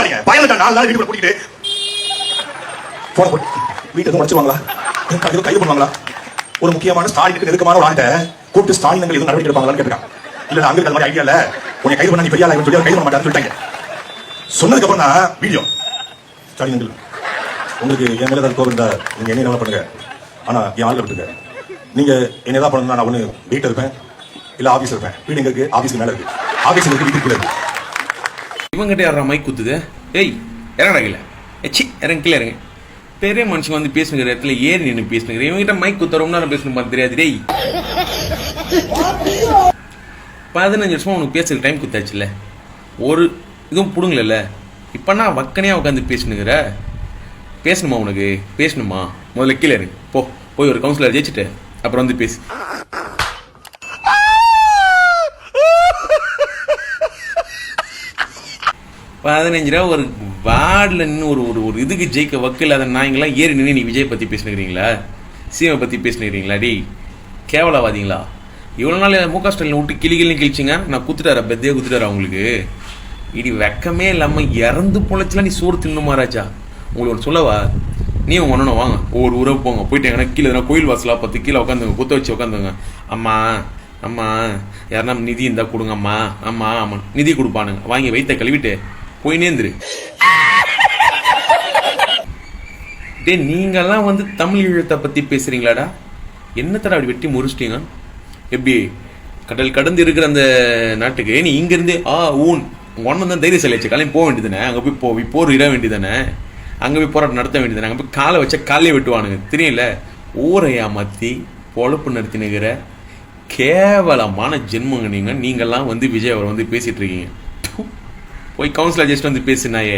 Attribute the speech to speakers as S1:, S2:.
S1: பயந்துட்டாங்க. பயந்துட்டாங்க. 4 நாள் வீட்டுக்குள்ள கூட்டிட்டு போன போட்டு வீட்டு எதுவும் உடைச்சிருவாங்களா, எதுவும் கைது பண்ணுவாங்களா, ஒரு முக்கியமான ஸ்டாலினுக்கு நெருக்கமான ஒரு ஆண்ட கூப்பிட்டு ஸ்டாலினங்கள் எதுவும் நடவடிக்கை எடுப்பாங்களான்னு கேட்டாங்க. இல்ல அங்க இருக்க மாதிரி ஐடியா இல்ல, உன்னை கைது பண்ணா நீ பெரிய ஆளா சொல்லி கைது பண்ண மாட்டான்னு சொல்லிட்டாங்க. சொன்னதுக்கு அப்புறம் தான் வீடியோ ஸ்டாலினங்கள் உங்களுக்கு என் மேல கோபம் இருந்தா நீங்க என்ன பண்ணுங்க, ஆனா என் ஆள்ல விட்டுங்க. நீங்க என்ன ஏதாவது பண்ணணும்னா நான் ஒண்ணு வீட்டுல இருப்பேன், இல்ல ஆபீஸ் இருப்பேன். வீடு எங்க இருக்கு? ஆபீஸ்க்கு மேல இருக்கு. ஆபீஸ் இருக்கு, வீட்டுக்கு இருக்கு.
S2: இவங்கிட்ட யாரா மைக் குத்துது? ஏய் இறங்கடா கீழே, எச்சி இறங்க கீழே இறங்க. பெரிய மனுஷன் வந்து பேசுங்கிற இடத்துல ஏறி நின்று பேசுங்கிற இவங்கிட்ட மைக் குத்த ரொம்ப நேரம் பேசணும் பார்த்து தெரியாது. டேய் 15 வருஷமா உனக்கு பேசுகிற டைம் குத்தாச்சுல்ல, ஒரு இதுவும் பிடுங்கல. இப்போ நான் வக்கனையா உட்காந்து பேசணுங்கிற, பேசணுமா உனக்கு? பேசணுமா? முதல்ல கீழே இருக்கு, போய் ஒரு கவுன்சிலர் ஜெயிச்சுட்டு அப்புறம் வந்து பேசு. $15 ஒரு வார்டில் நின்று ஒரு இதுக்கு ஜெயிக்க வக்கில் அதை நாய்ங்களாம் ஏறி நின்று நீ விஜய் பற்றி பேசினுக்கிறீங்களா, சிஎமை பற்றி பேசினுக்கிறீங்களா? டி கேவலவாதீங்களா? இவ்வளோ நாள் முக ஸ்டாலின் விட்டு கிளிகிள்னு கிழிச்சிங்க, நான் குத்துட்டாரா, பெத்தையே குத்துட்டாரா உங்களுக்கு? இடி வெக்கமே இல்லாமல் இறந்து பொழைச்சலாம் நீ சோறு தின்னுமா ராஜா? உங்களுக்கு ஒன்று சொல்லவா, நீ உங்க ஒன்றும் வாங்க ஒவ்வொரு ஊராக போங்க, போயிட்டு எங்கன்னா கீழே எதனா கோயில் வாசலாக 10 கீழே உட்காந்துங்க, குத்த வச்சு உட்காந்துங்க. அம்மா அம்மா யாருன்னா நிதி இருந்தால் கொடுங்க அம்மா, அம்மா ஆமாம் நிதி கொடுப்பானுங்க, வாங்கி வைத்த கழுவிட்டு போய் நேர்ந்துரு. டே நீங்கெல்லாம் வந்து தமிழ் ஈழத்தை பற்றி பேசுகிறீங்களாடா? என்னத்தடா அப்படி வெட்டி முறிச்சிட்டீங்க? எப்படி கடல் கடந்து இருக்கிற அந்த நாட்டுக்கு நீ இங்கேருந்து ஊன் ஒன்று தான் தைரியசாலி வச்சு காலையும் போக வேண்டியதானே, அங்கே போய் போர் இட வேண்டியதானே, அங்கே போய் போராட்டம் நடத்த வேண்டியதானே, அங்கே போய் காலை வச்சா காலையே வெட்டுவானுங்க தெரியல. ஊரை ஏமாற்றி பொழப்பு நடத்தினுக்கிற கேவலமான ஜென்மங்க நீங்கள்லாம் வந்து விஜய் அவரை வந்து பேசிகிட்டு இருக்கீங்க. போய் கவுன்சிலர் ஜஸ்ட் வந்து பேசினாயே.